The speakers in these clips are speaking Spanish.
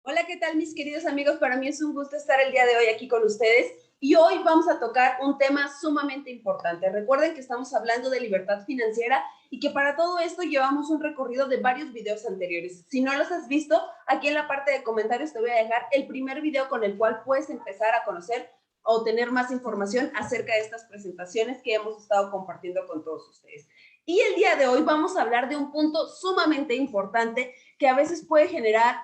Hola, ¿qué tal mis queridos amigos? Para mí es un gusto estar el día de hoy aquí con ustedes y hoy vamos a tocar un tema sumamente importante. Recuerden que estamos hablando de libertad financiera y que para todo esto llevamos un recorrido de varios videos anteriores. Si no los has visto, aquí en la parte de comentarios te voy a dejar el primer video con el cual puedes empezar a conocer o tener más información acerca de estas presentaciones que hemos estado compartiendo con todos ustedes. Y el día de hoy vamos a hablar de un punto sumamente importante que a veces puede generar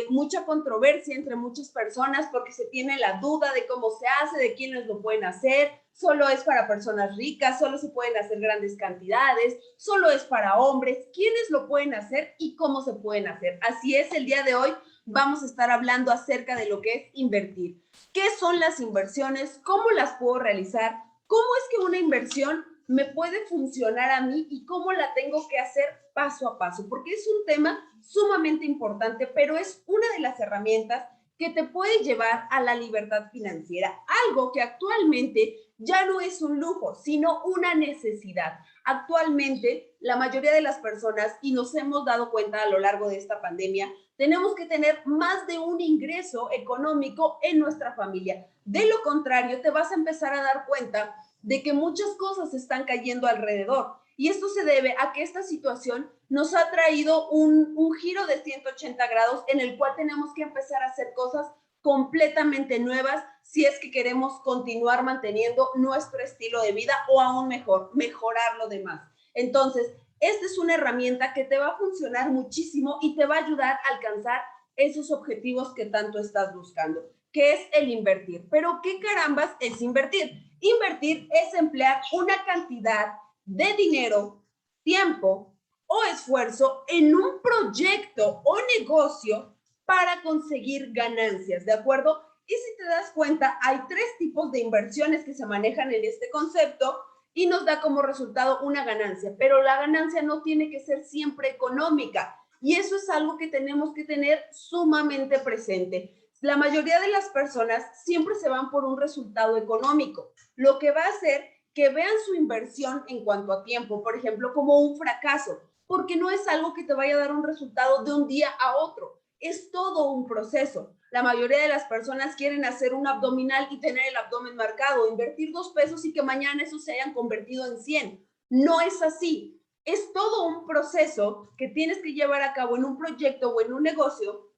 mucha controversia entre muchas personas porque se tiene la duda de cómo se hace, de quiénes lo pueden hacer, solo es para personas ricas, solo se pueden hacer grandes cantidades, solo es para hombres, quiénes lo pueden hacer y cómo se pueden hacer. Así es, el día de hoy vamos a estar hablando acerca de lo que es invertir. ¿Qué son las inversiones? ¿Cómo las puedo realizar? ¿Cómo es que una inversión me puede funcionar a mí y cómo la tengo que hacer paso a paso? Porque es un tema sumamente importante, pero es una de las herramientas que te puede llevar a la libertad financiera, algo que actualmente ya no es un lujo, sino una necesidad. Actualmente, la mayoría de las personas, y nos hemos dado cuenta a lo largo de esta pandemia, tenemos que tener más de un ingreso económico en nuestra familia. De lo contrario, te vas a empezar a dar cuenta de que muchas cosas están cayendo alrededor. Y esto se debe a que esta situación nos ha traído un giro de 180 grados en el cual tenemos que empezar a hacer cosas completamente nuevas si es que queremos continuar manteniendo nuestro estilo de vida o aún mejor, mejorar lo demás. Entonces, esta es una herramienta que te va a funcionar muchísimo y te va a ayudar a alcanzar esos objetivos que tanto estás buscando, que es el invertir. Pero ¿qué carambas es invertir? Invertir es emplear una cantidad de dinero, tiempo o esfuerzo en un proyecto o negocio para conseguir ganancias, ¿de acuerdo? Y si te das cuenta, hay tres tipos de inversiones que se manejan en este concepto y nos da como resultado una ganancia, pero la ganancia no tiene que ser siempre económica y eso es algo que tenemos que tener sumamente presente. La mayoría de las personas siempre se van por un resultado económico, lo que va a hacer que vean su inversión en cuanto a tiempo, por ejemplo, como un fracaso, porque no es algo que te vaya a dar un resultado de un día a otro, es todo un proceso. La mayoría de las personas quieren hacer un abdominal y tener el abdomen marcado, invertir 2 pesos y que mañana eso se hayan convertido en 100. No es así. Es todo un proceso que tienes que llevar a cabo en un proyecto o en un negocio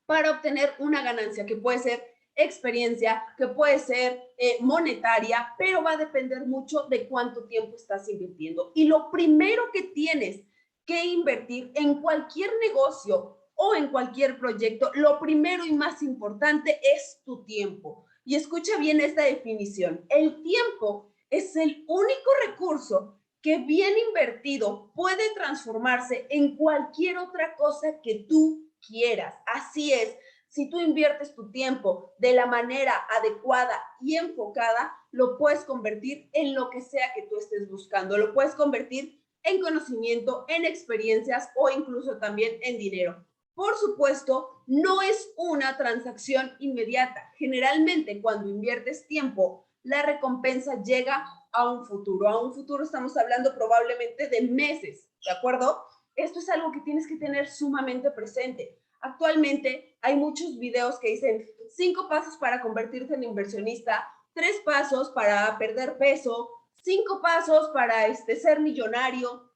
para obtener una ganancia que puede ser experiencia, que puede ser monetaria, pero va a depender mucho de cuánto tiempo estás invirtiendo. Y lo primero que tienes que invertir en cualquier negocio o en cualquier proyecto, lo primero y más importante es tu tiempo. Y escucha bien esta definición. El tiempo es el único recurso que bien invertido puede transformarse en cualquier otra cosa que tú quieras. Así es, si tú inviertes tu tiempo de la manera adecuada y enfocada, lo puedes convertir en lo que sea que tú estés buscando. Lo puedes convertir en conocimiento, en experiencias o incluso también en dinero. Por supuesto, no es una transacción inmediata. Generalmente, cuando inviertes tiempo, la recompensa llega a un futuro. A un futuro estamos hablando probablemente de meses, ¿de acuerdo? Esto es algo que tienes que tener sumamente presente. Actualmente hay muchos videos que dicen 5 pasos para convertirte en inversionista, 3 pasos para perder peso, 5 pasos para ser millonario.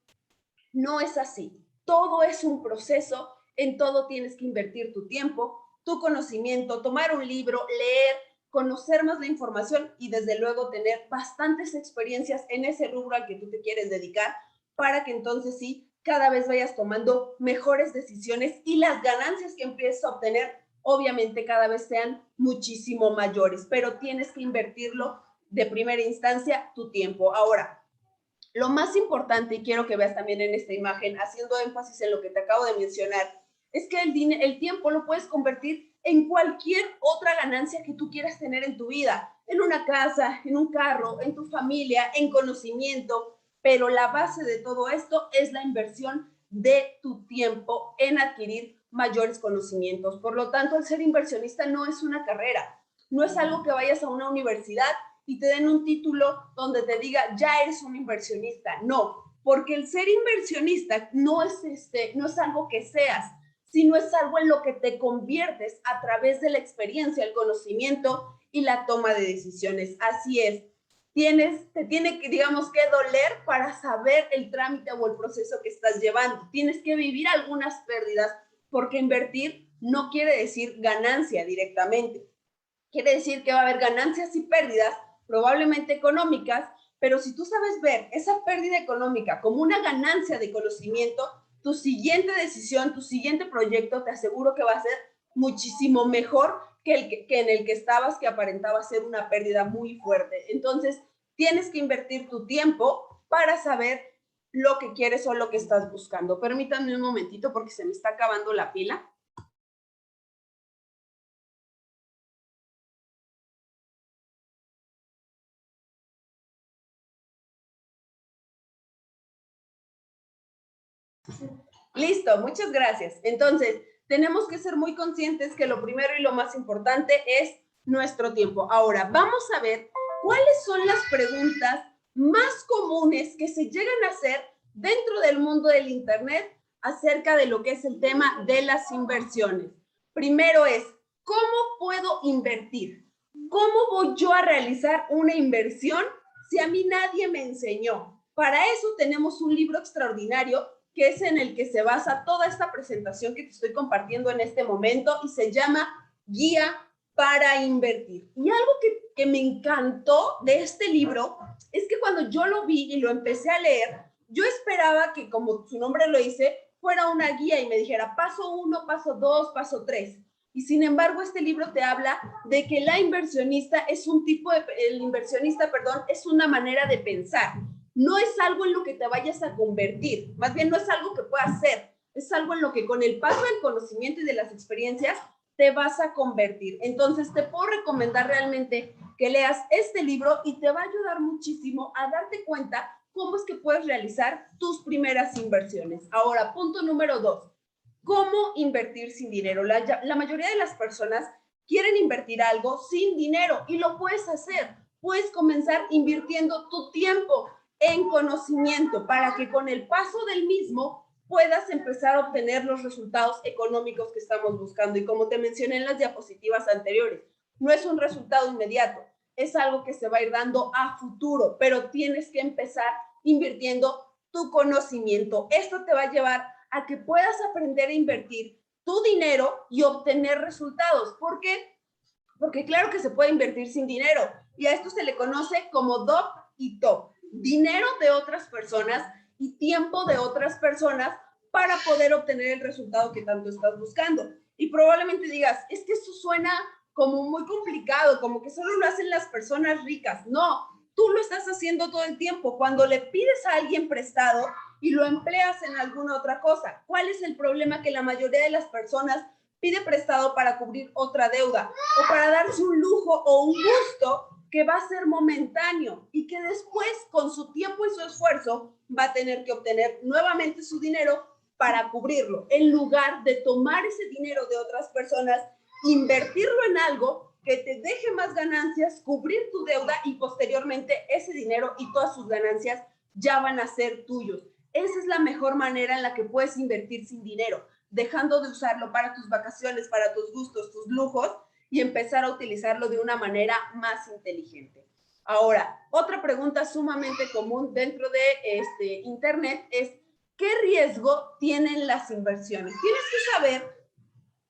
No es así. Todo es un proceso, en todo tienes que invertir tu tiempo, tu conocimiento, tomar un libro, leer, conocer más la información y desde luego tener bastantes experiencias en ese rubro al que tú te quieres dedicar para que entonces sí, cada vez vayas tomando mejores decisiones y las ganancias que empieces a obtener obviamente cada vez sean muchísimo mayores, pero tienes que invertirlo de primera instancia tu tiempo. Ahora, lo más importante, y quiero que veas también en esta imagen, haciendo énfasis en lo que te acabo de mencionar, es que el tiempo lo puedes convertir en cualquier otra ganancia que tú quieras tener en tu vida, en una casa, en un carro, en tu familia, en conocimiento, pero la base de todo esto es la inversión de tu tiempo en adquirir mayores conocimientos. Por lo tanto, el ser inversionista no es una carrera, no es algo que vayas a una universidad y te den un título donde te diga, ya eres un inversionista. No, porque el ser inversionista no es algo que seas, sino es algo en lo que te conviertes a través de la experiencia, el conocimiento y la toma de decisiones. Así es. Te tiene que, digamos, que doler para saber el trámite o el proceso que estás llevando. Tienes que vivir algunas pérdidas, porque invertir no quiere decir ganancia directamente. Quiere decir que va a haber ganancias y pérdidas, probablemente económicas, pero si tú sabes ver esa pérdida económica como una ganancia de conocimiento, tu siguiente decisión, tu siguiente proyecto, te aseguro que va a ser muchísimo mejor que en el que estabas, que aparentaba ser una pérdida muy fuerte. Entonces, tienes que invertir tu tiempo para saber lo que quieres o lo que estás buscando. Permítanme un momentito porque se me está acabando la pila. Listo, muchas gracias. Entonces, tenemos que ser muy conscientes que lo primero y lo más importante es nuestro tiempo. Ahora, vamos a ver cuáles son las preguntas más comunes que se llegan a hacer dentro del mundo del Internet acerca de lo que es el tema de las inversiones. Primero es, ¿cómo puedo invertir? ¿Cómo voy yo a realizar una inversión si a mí nadie me enseñó? Para eso tenemos un libro extraordinario que es en el que se basa toda esta presentación que te estoy compartiendo en este momento y se llama Guía para Invertir. Y algo que me encantó de este libro es que cuando yo lo vi y lo empecé a leer, yo esperaba que, como su nombre lo dice, fuera una guía y me dijera paso 1, paso 2, paso 3. Y sin embargo, este libro te habla de que el inversionista, es una manera de pensar. No es algo en lo que te vayas a convertir, más bien no es algo que puedas ser, es algo en lo que con el paso del conocimiento y de las experiencias te vas a convertir. Entonces te puedo recomendar realmente que leas este libro y te va a ayudar muchísimo a darte cuenta cómo es que puedes realizar tus primeras inversiones. Ahora, punto número 2, ¿cómo invertir sin dinero? La mayoría de las personas quieren invertir algo sin dinero y lo puedes hacer. Puedes comenzar invirtiendo tu tiempo en conocimiento para que con el paso del mismo puedas empezar a obtener los resultados económicos que estamos buscando. Y como te mencioné en las diapositivas anteriores, no es un resultado inmediato, es algo que se va a ir dando a futuro, pero tienes que empezar invirtiendo tu conocimiento. Esto te va a llevar a que puedas aprender a invertir tu dinero y obtener resultados. ¿Por qué? Porque claro que se puede invertir sin dinero y a esto se le conoce como DOP y TOP. Dinero de otras personas y tiempo de otras personas para poder obtener el resultado que tanto estás buscando. Y probablemente digas, es que eso suena como muy complicado, como que solo lo hacen las personas ricas. No, tú lo estás haciendo todo el tiempo. Cuando le pides a alguien prestado y lo empleas en alguna otra cosa, ¿cuál es el problema? Que la mayoría de las personas pide prestado para cubrir otra deuda o para darse un lujo o un gusto que va a ser momentáneo y que después, con su tiempo y su esfuerzo, va a tener que obtener nuevamente su dinero para cubrirlo, en lugar de tomar ese dinero de otras personas, invertirlo en algo que te deje más ganancias, cubrir tu deuda y posteriormente ese dinero y todas sus ganancias ya van a ser tuyos. Esa es la mejor manera en la que puedes invertir sin dinero, dejando de usarlo para tus vacaciones, para tus gustos, tus lujos, y empezar a utilizarlo de una manera más inteligente. Ahora, otra pregunta sumamente común dentro de Internet es, ¿qué riesgo tienen las inversiones? Tienes que saber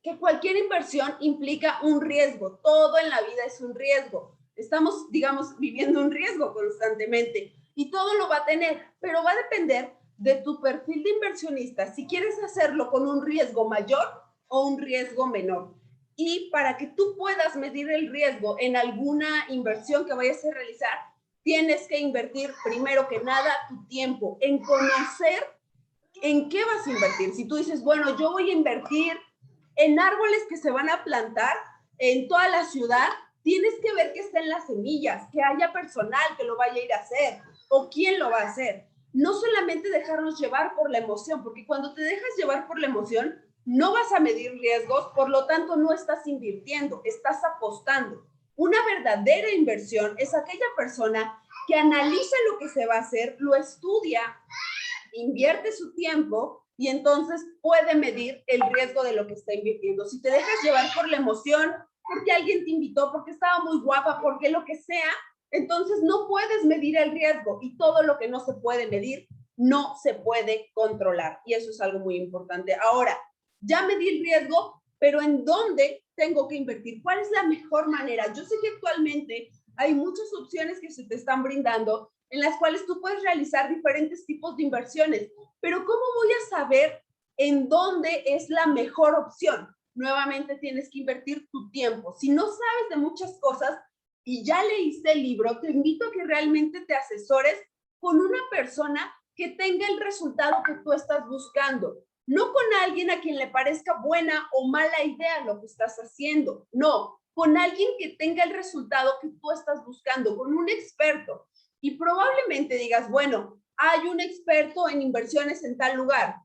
que cualquier inversión implica un riesgo. Todo en la vida es un riesgo. Estamos, digamos, viviendo un riesgo constantemente y todo lo va a tener, pero va a depender de tu perfil de inversionista, si quieres hacerlo con un riesgo mayor o un riesgo menor. Y para que tú puedas medir el riesgo en alguna inversión que vayas a realizar, tienes que invertir primero que nada tu tiempo en conocer en qué vas a invertir. Si tú dices, bueno, yo voy a invertir en árboles que se van a plantar en toda la ciudad, tienes que ver que estén las semillas, que haya personal que lo vaya a ir a hacer o quién lo va a hacer. No solamente dejarnos llevar por la emoción, porque cuando te dejas llevar por la emoción, no vas a medir riesgos, por lo tanto no estás invirtiendo, estás apostando. Una verdadera inversión es aquella persona que analiza lo que se va a hacer, lo estudia, invierte su tiempo y entonces puede medir el riesgo de lo que está invirtiendo. Si te dejas llevar por la emoción, porque alguien te invitó, porque estaba muy guapa, porque lo que sea, entonces no puedes medir el riesgo, y todo lo que no se puede medir no se puede controlar, y eso es algo muy importante. Ahora, ya medí el riesgo, pero ¿en dónde tengo que invertir? ¿Cuál es la mejor manera? Yo sé que actualmente hay muchas opciones que se te están brindando en las cuales tú puedes realizar diferentes tipos de inversiones, pero ¿cómo voy a saber en dónde es la mejor opción? Nuevamente tienes que invertir tu tiempo. Si no sabes de muchas cosas y ya leíste el libro, te invito a que realmente te asesores con una persona que tenga el resultado que tú estás buscando. No con alguien a quien le parezca buena o mala idea lo que estás haciendo. No, con alguien que tenga el resultado que tú estás buscando, con un experto. Y probablemente digas, bueno, hay un experto en inversiones en tal lugar,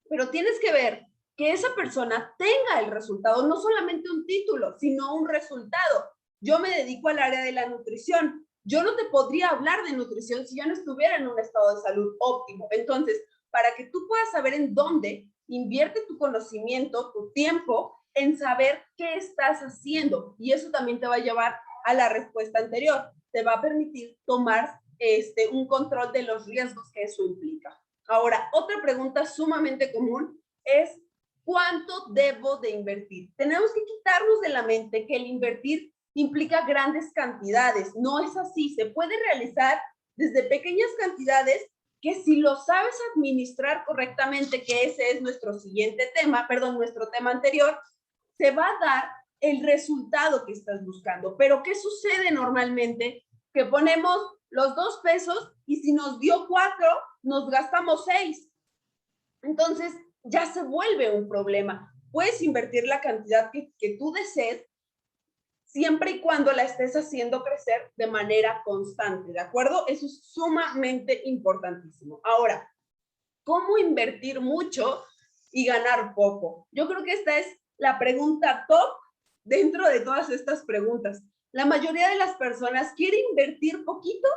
pero tienes que ver que esa persona tenga el resultado, no solamente un título, sino un resultado. Yo me dedico al área de la nutrición. Yo no te podría hablar de nutrición si yo no estuviera en un estado de salud óptimo. Entonces, para que tú puedas saber en dónde, invierte tu conocimiento, tu tiempo en saber qué estás haciendo. Y eso también te va a llevar a la respuesta anterior. Te va a permitir tomar un control de los riesgos que eso implica. Ahora, otra pregunta sumamente común es, ¿cuánto debo de invertir? Tenemos que quitarnos de la mente que el invertir implica grandes cantidades. No es así. Se puede realizar desde pequeñas cantidades que, si lo sabes administrar correctamente, que ese es nuestro siguiente tema, perdón, nuestro tema anterior, se va a dar el resultado que estás buscando. Pero ¿qué sucede normalmente? Que ponemos los 2 pesos y si nos dio 4, nos gastamos 6. Entonces ya se vuelve un problema. Puedes invertir la cantidad que tú desees, siempre y cuando la estés haciendo crecer de manera constante, ¿de acuerdo? Eso es sumamente importantísimo. Ahora, ¿cómo invertir mucho y ganar poco? Yo creo que esta es la pregunta top dentro de todas estas preguntas. La mayoría de las personas quiere invertir poquito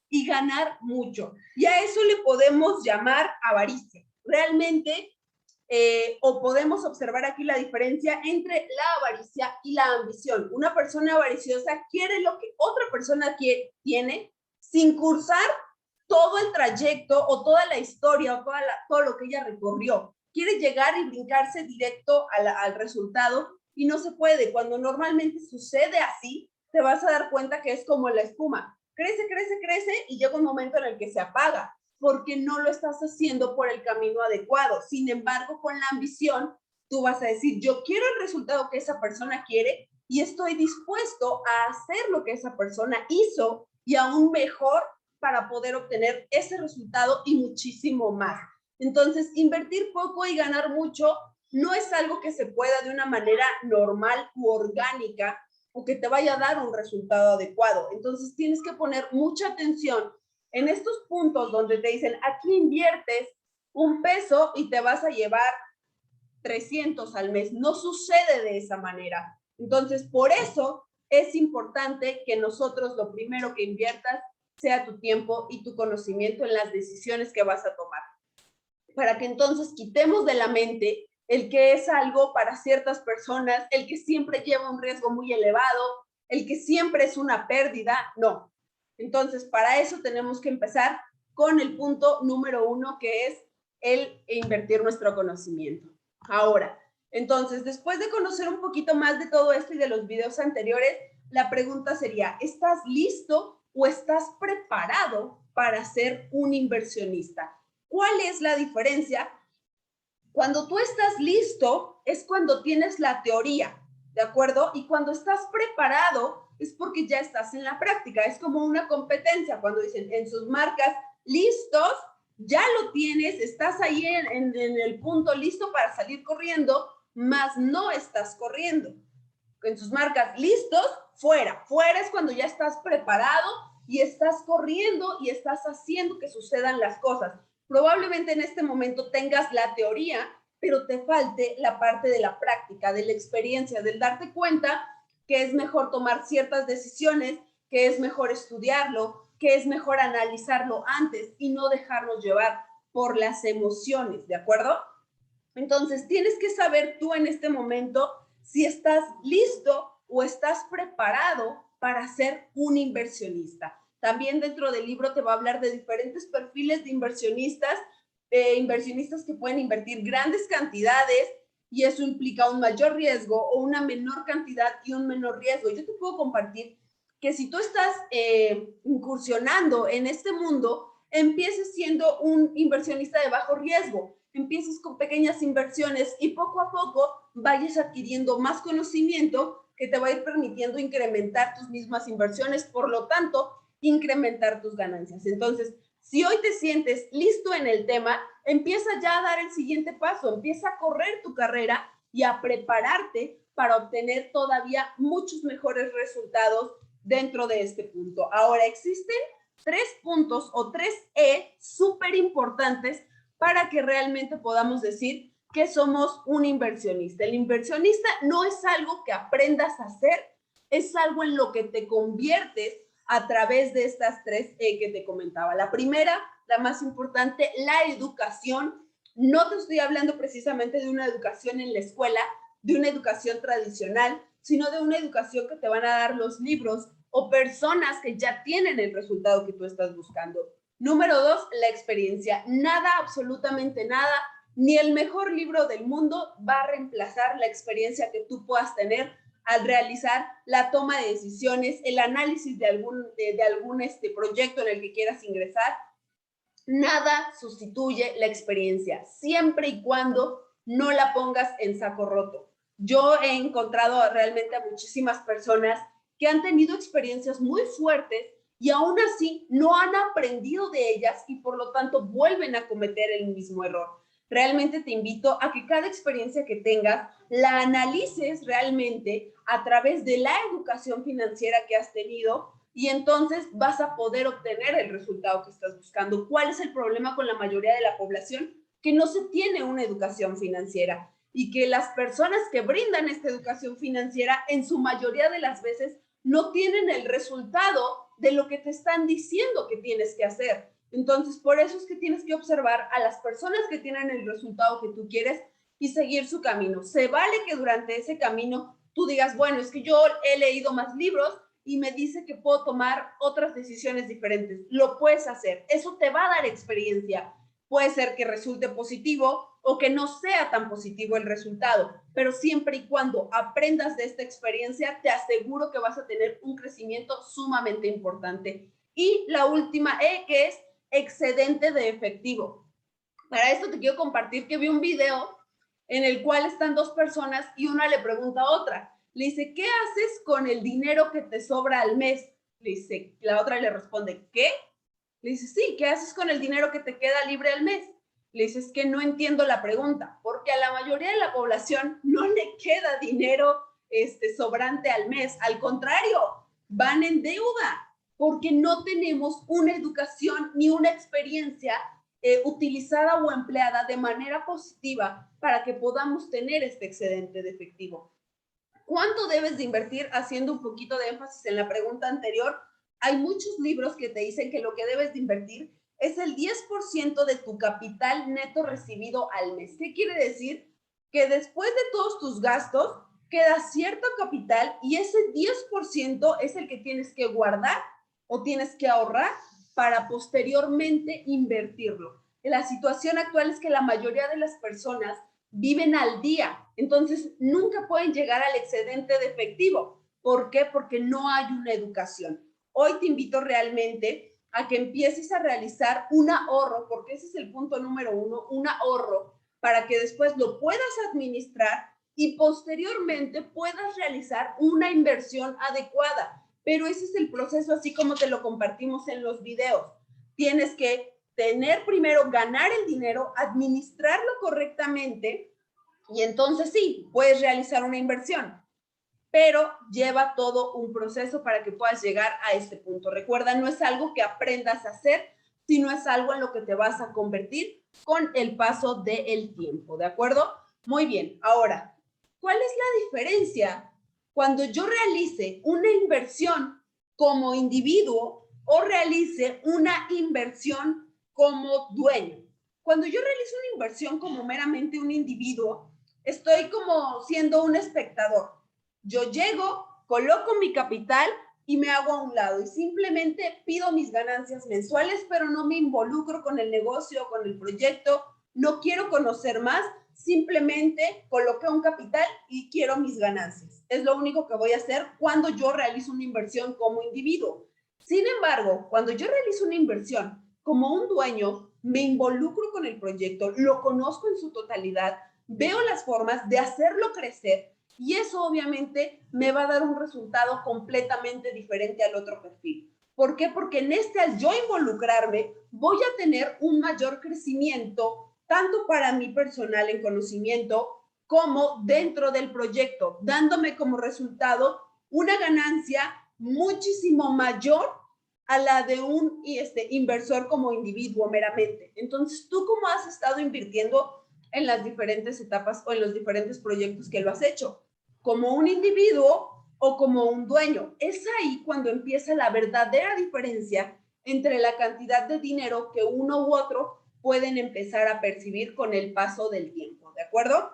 y ganar mucho. Y a eso le podemos llamar avaricia. Realmente, o podemos observar aquí la diferencia entre la avaricia y la ambición. Una persona avariciosa quiere lo que otra persona tiene sin cursar todo el trayecto o toda la historia o todo lo que ella recorrió. Quiere llegar y brincarse directo al resultado y no se puede. Cuando normalmente sucede así, te vas a dar cuenta que es como la espuma. Crece, crece, crece y llega un momento en el que se apaga porque no lo estás haciendo por el camino adecuado. Sin embargo, con la ambición, tú vas a decir, yo quiero el resultado que esa persona quiere y estoy dispuesto a hacer lo que esa persona hizo y aún mejor para poder obtener ese resultado y muchísimo más. Entonces, invertir poco y ganar mucho no es algo que se pueda de una manera normal u orgánica o que te vaya a dar un resultado adecuado. Entonces, tienes que poner mucha atención en estos puntos donde te dicen, aquí inviertes 1 peso y te vas a llevar 300 al mes. No sucede de esa manera. Entonces, por eso es importante que nosotros lo primero que inviertas sea tu tiempo y tu conocimiento en las decisiones que vas a tomar. Para que entonces quitemos de la mente el que es algo para ciertas personas, el que siempre lleva un riesgo muy elevado, el que siempre es una pérdida. No. Entonces, para eso tenemos que empezar con el punto número 1, que es el invertir nuestro conocimiento. Ahora, entonces, después de conocer un poquito más de todo esto y de los videos anteriores, la pregunta sería, ¿estás listo o estás preparado para ser un inversionista? ¿Cuál es la diferencia? Cuando tú estás listo es cuando tienes la teoría, ¿de acuerdo? Y cuando estás preparado es porque ya estás en la práctica. Es como una competencia, cuando dicen en sus marcas, listos, ya lo tienes, estás ahí en el punto listo para salir corriendo, mas no estás corriendo. En sus marcas, listos, fuera. Fuera es cuando ya estás preparado y estás corriendo y estás haciendo que sucedan las cosas. Probablemente en este momento tengas la teoría, pero te falte la parte de la práctica, de la experiencia, del darte cuenta que es mejor tomar ciertas decisiones, que es mejor estudiarlo, que es mejor analizarlo antes y no dejarnos llevar por las emociones, ¿de acuerdo? Entonces, tienes que saber tú en este momento si estás listo o estás preparado para ser un inversionista. También dentro del libro te va a hablar de diferentes perfiles de inversionistas que pueden invertir grandes cantidades y eso implica un mayor riesgo o una menor cantidad y un menor riesgo. Yo te puedo compartir que si tú estás incursionando en este mundo, empieces siendo un inversionista de bajo riesgo, empieces con pequeñas inversiones y poco a poco vayas adquiriendo más conocimiento que te va a ir permitiendo incrementar tus mismas inversiones, por lo tanto, incrementar tus ganancias. Entonces, si hoy te sientes listo en el tema, empieza ya a dar el siguiente paso, empieza a correr tu carrera y a prepararte para obtener todavía muchos mejores resultados dentro de este punto. Ahora, existen 3 puntos o 3 súper importantes para que realmente podamos decir que somos un inversionista. El inversionista no es algo que aprendas a hacer, es algo en lo que te conviertes a través de estas 3 que te comentaba. La primera, la más importante, la educación. No te estoy hablando precisamente de una educación en la escuela, de una educación tradicional, sino de una educación que te van a dar los libros o personas que ya tienen el resultado que tú estás buscando. Número 2, la experiencia. Nada, absolutamente nada, ni el mejor libro del mundo va a reemplazar la experiencia que tú puedas tener al realizar la toma de decisiones, el análisis de algún proyecto en el que quieras ingresar. Nada sustituye la experiencia, siempre y cuando no la pongas en saco roto. Yo he encontrado realmente a muchísimas personas que han tenido experiencias muy fuertes y aún así no han aprendido de ellas y por lo tanto vuelven a cometer el mismo error. Realmente te invito a que cada experiencia que tengas la analices realmente a través de la educación financiera que has tenido y entonces vas a poder obtener el resultado que estás buscando. ¿Cuál es el problema con la mayoría de la población? Que no se tiene una educación financiera y que las personas que brindan esta educación financiera en su mayoría de las veces no tienen el resultado de lo que te están diciendo que tienes que hacer. Entonces, por eso es que tienes que observar a las personas que tienen el resultado que tú quieres y seguir su camino. Se vale que durante ese camino tú digas, bueno, es que yo he leído más libros y me dice que puedo tomar otras decisiones diferentes. Lo puedes hacer. Eso te va a dar experiencia. Puede ser que resulte positivo o que no sea tan positivo el resultado, pero siempre y cuando aprendas de esta experiencia, te aseguro que vas a tener un crecimiento sumamente importante. Y la última que es excedente de efectivo. Para esto te quiero compartir que vi un video en el cual están 2 personas y una le pregunta a otra. Le dice, ¿qué haces con el dinero que te sobra al mes? Le dice, la otra le responde, ¿qué? Le dice, sí, ¿qué haces con el dinero que te queda libre al mes? Le dice, es que no entiendo la pregunta, porque a la mayoría de la población no le queda dinero sobrante al mes. Al contrario, van en deuda, porque no tenemos una educación ni una experiencia utilizada o empleada de manera positiva para que podamos tener este excedente de efectivo. ¿Cuánto debes de invertir? Haciendo un poquito de énfasis en la pregunta anterior, hay muchos libros que te dicen que lo que debes de invertir es el 10% de tu capital neto recibido al mes. ¿Qué quiere decir? Que después de todos tus gastos, queda cierto capital y ese 10% es el que tienes que guardar o tienes que ahorrar para posteriormente invertirlo. La situación actual es que la mayoría de las personas viven al día, entonces nunca pueden llegar al excedente de efectivo. ¿Por qué? Porque no hay una educación. Hoy te invito realmente a que empieces a realizar un ahorro, porque ese es el punto número 1, un ahorro para que después lo puedas administrar y posteriormente puedas realizar una inversión adecuada. Pero ese es el proceso así como te lo compartimos en los videos. Tienes que tener primero, ganar el dinero, administrarlo correctamente y entonces sí, puedes realizar una inversión, pero lleva todo un proceso para que puedas llegar a este punto. Recuerda, no es algo que aprendas a hacer, sino es algo en lo que te vas a convertir con el paso del tiempo, ¿de acuerdo? Muy bien, ahora, ¿cuál es la diferencia cuando yo realice una inversión como individuo o realice una inversión como dueño? cuando yo realizo una inversión como meramente un individuo, estoy como siendo un espectador. Yo llego, coloco mi capital y me hago a un lado y simplemente pido mis ganancias mensuales, pero no me involucro con el negocio, con el proyecto, no quiero conocer más, simplemente coloqué un capital y quiero mis ganancias. Es lo único que voy a hacer cuando yo realizo una inversión como individuo. Sin embargo, cuando yo realizo una inversión como un dueño, me involucro con el proyecto, lo conozco en su totalidad, veo las formas de hacerlo crecer y eso obviamente me va a dar un resultado completamente diferente al otro perfil. ¿Por qué? Porque en este, al yo involucrarme, voy a tener un mayor crecimiento, tanto para mí personal en conocimiento, como dentro del proyecto, dándome como resultado una ganancia muchísimo mayor a la de un inversor como individuo meramente. Entonces, ¿tú cómo has estado invirtiendo en las diferentes etapas o en los diferentes proyectos que lo has hecho? ¿Como un individuo o como un dueño? Es ahí cuando empieza la verdadera diferencia entre la cantidad de dinero que uno u otro pueden empezar a percibir con el paso del tiempo, ¿de acuerdo?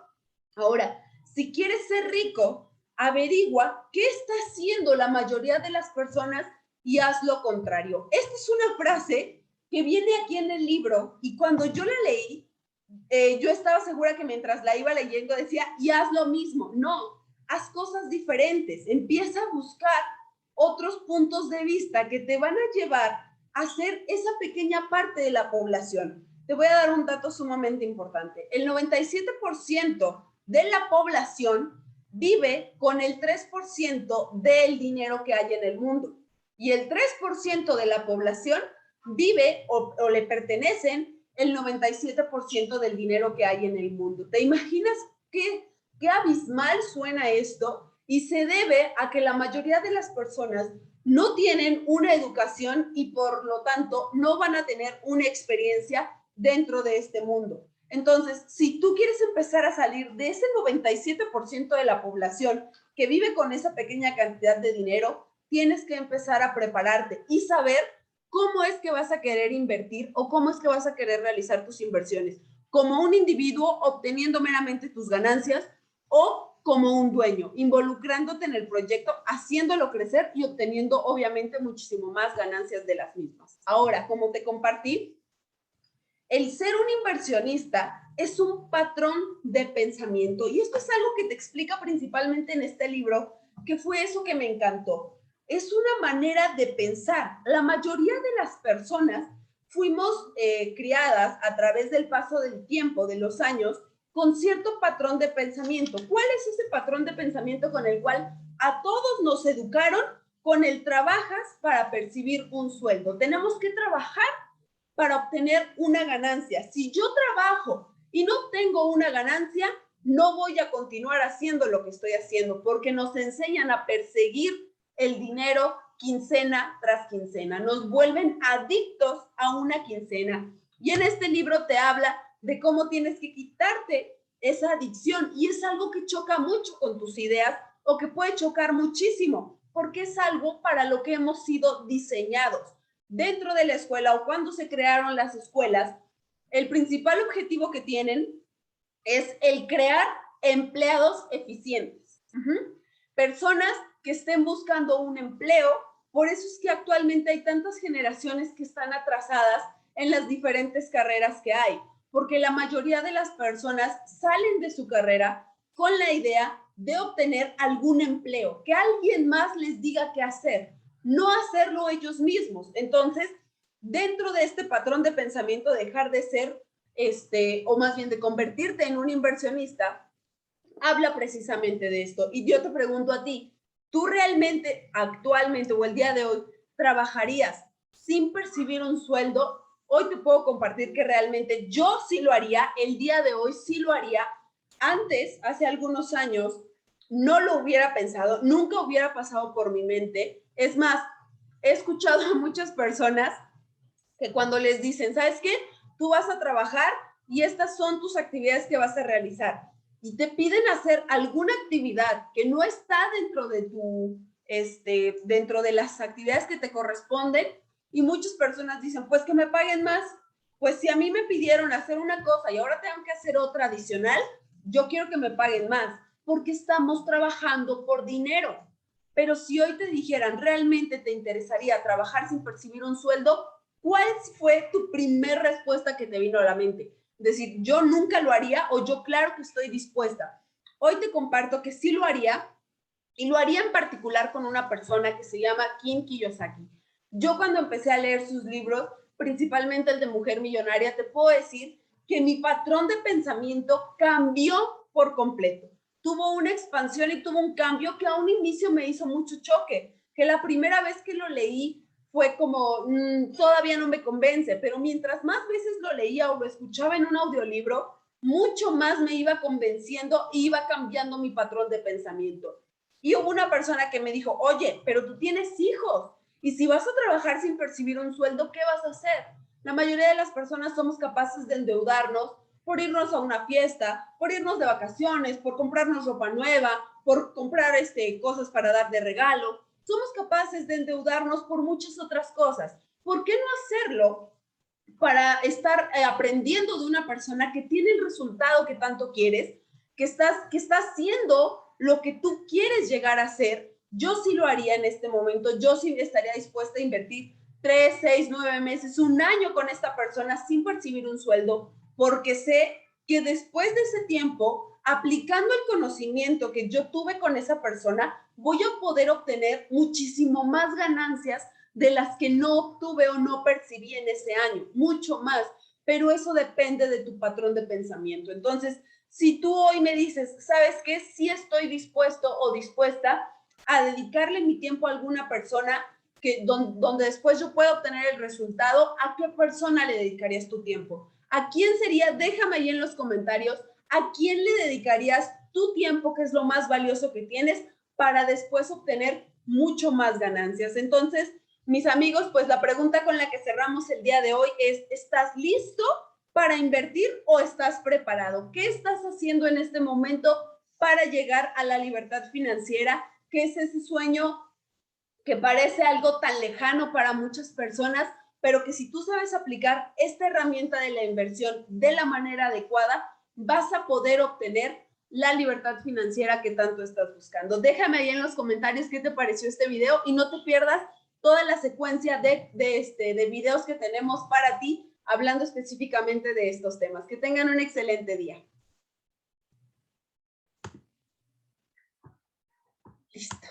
Ahora, si quieres ser rico, averigua qué está haciendo la mayoría de las personas y haz lo contrario. Esta es una frase que viene aquí en el libro y cuando yo la leí, yo estaba segura que mientras la iba leyendo decía, y haz lo mismo. No, haz cosas diferentes. Empieza a buscar otros puntos de vista que te van a llevar a ser esa pequeña parte de la población. Te voy a dar un dato sumamente importante. El 97% de la población vive con el 3% del dinero que hay en el mundo. Y el 3% de la población vive o le pertenecen el 97% del dinero que hay en el mundo. ¿Te imaginas qué abismal suena esto? Y se debe a que la mayoría de las personas no tienen una educación y por lo tanto no van a tener una experiencia dentro de este mundo. Entonces, si tú quieres empezar a salir de ese 97% de la población que vive con esa pequeña cantidad de dinero, tienes que empezar a prepararte y saber cómo es que vas a querer invertir o cómo es que vas a querer realizar tus inversiones. Como un individuo obteniendo meramente tus ganancias o como un dueño, involucrándote en el proyecto, haciéndolo crecer y obteniendo obviamente muchísimo más ganancias de las mismas. Ahora, como te compartí, el ser un inversionista es un patrón de pensamiento y esto es algo que te explica principalmente en este libro, que fue eso que me encantó. Es una manera de pensar. La mayoría de las personas fuimos criadas a través del paso del tiempo, de los años, con cierto patrón de pensamiento. ¿Cuál es ese patrón de pensamiento con el cual a todos nos educaron? Con el trabajas para percibir un sueldo. Tenemos que trabajar para obtener una ganancia. Si yo trabajo y no tengo una ganancia, no voy a continuar haciendo lo que estoy haciendo porque nos enseñan a perseguir el dinero quincena tras quincena. Nos vuelven adictos a una quincena. Y en este libro te habla de cómo tienes que quitarte esa adicción y es algo que choca mucho con tus ideas o que puede chocar muchísimo porque es algo para lo que hemos sido diseñados. Dentro de la escuela o cuando se crearon las escuelas, el principal objetivo que tienen es el crear empleados eficientes. Personas que estén buscando un empleo. Por eso es que actualmente hay tantas generaciones que están atrasadas en las diferentes carreras que hay, porque la mayoría de las personas salen de su carrera con la idea de obtener algún empleo, que alguien más les diga qué hacer, no hacerlo ellos mismos. Entonces, dentro de este patrón de pensamiento, dejar de ser, o más bien de convertirte en un inversionista, habla precisamente de esto. Y yo te pregunto a ti, ¿tú realmente actualmente o el día de hoy trabajarías sin percibir un sueldo? Hoy te puedo compartir que realmente yo sí lo haría, el día de hoy sí lo haría. Antes, hace algunos años, no lo hubiera pensado, nunca hubiera pasado por mi mente. Es más, he escuchado a muchas personas que cuando les dicen, ¿sabes qué? Tú vas a trabajar y estas son tus actividades que vas a realizar. Y te piden hacer alguna actividad que no está dentro de dentro de las actividades que te corresponden. Y muchas personas dicen, pues que me paguen más. pues si a mí me pidieron hacer una cosa y ahora tengo que hacer otra adicional, yo quiero que me paguen más, porque estamos trabajando por dinero. Pero si hoy te dijeran, ¿realmente te interesaría trabajar sin percibir un sueldo? ¿Cuál fue tu primer respuesta que te vino a la mente? Decir, yo nunca lo haría o yo claro que estoy dispuesta. Hoy te comparto que sí lo haría y lo haría en particular con una persona que se llama Kim Kiyosaki. Yo cuando empecé a leer sus libros, principalmente el de Mujer Millonaria, te puedo decir que mi patrón de pensamiento cambió por completo. Tuvo una expansión y tuvo un cambio que a un inicio me hizo mucho choque, que la primera vez que lo leí fue como, todavía no me convence, pero mientras más veces lo leía o lo escuchaba en un audiolibro, mucho más me iba convenciendo e iba cambiando mi patrón de pensamiento. Y hubo una persona que me dijo, oye, pero tú tienes hijos y si vas a trabajar sin percibir un sueldo, ¿qué vas a hacer? La mayoría de las personas somos capaces de endeudarnos por irnos a una fiesta, por irnos de vacaciones, por comprarnos ropa nueva, por comprar cosas para dar de regalo. Somos capaces de endeudarnos por muchas otras cosas. ¿Por qué no hacerlo para estar aprendiendo de una persona que tiene el resultado que tanto quieres, que está haciendo lo que tú quieres llegar a ser? Yo sí lo haría en este momento, yo sí estaría dispuesta a invertir 3, 6, 9 meses, un año con esta persona sin percibir un sueldo, porque sé que después de ese tiempo, aplicando el conocimiento que yo tuve con esa persona, voy a poder obtener muchísimo más ganancias de las que no obtuve o no percibí en ese año, mucho más, pero eso depende de tu patrón de pensamiento. Entonces, si tú hoy me dices, ¿sabes qué? Sí estoy dispuesto o dispuesta a dedicarle mi tiempo a alguna persona donde después yo pueda obtener el resultado, ¿a qué persona le dedicarías tu tiempo? ¿A quién sería? Déjame ahí en los comentarios, ¿a quién le dedicarías tu tiempo, que es lo más valioso que tienes, para después obtener mucho más ganancias? Entonces, mis amigos, pues la pregunta con la que cerramos el día de hoy es, ¿estás listo para invertir o estás preparado? ¿Qué estás haciendo en este momento para llegar a la libertad financiera? ¿Qué es ese sueño que parece algo tan lejano para muchas personas, pero que si tú sabes aplicar esta herramienta de la inversión de la manera adecuada, vas a poder obtener la libertad financiera que tanto estás buscando? Déjame ahí en los comentarios qué te pareció este video y no te pierdas toda la secuencia de videos que tenemos para ti hablando específicamente de estos temas. Que tengan un excelente día. Listo.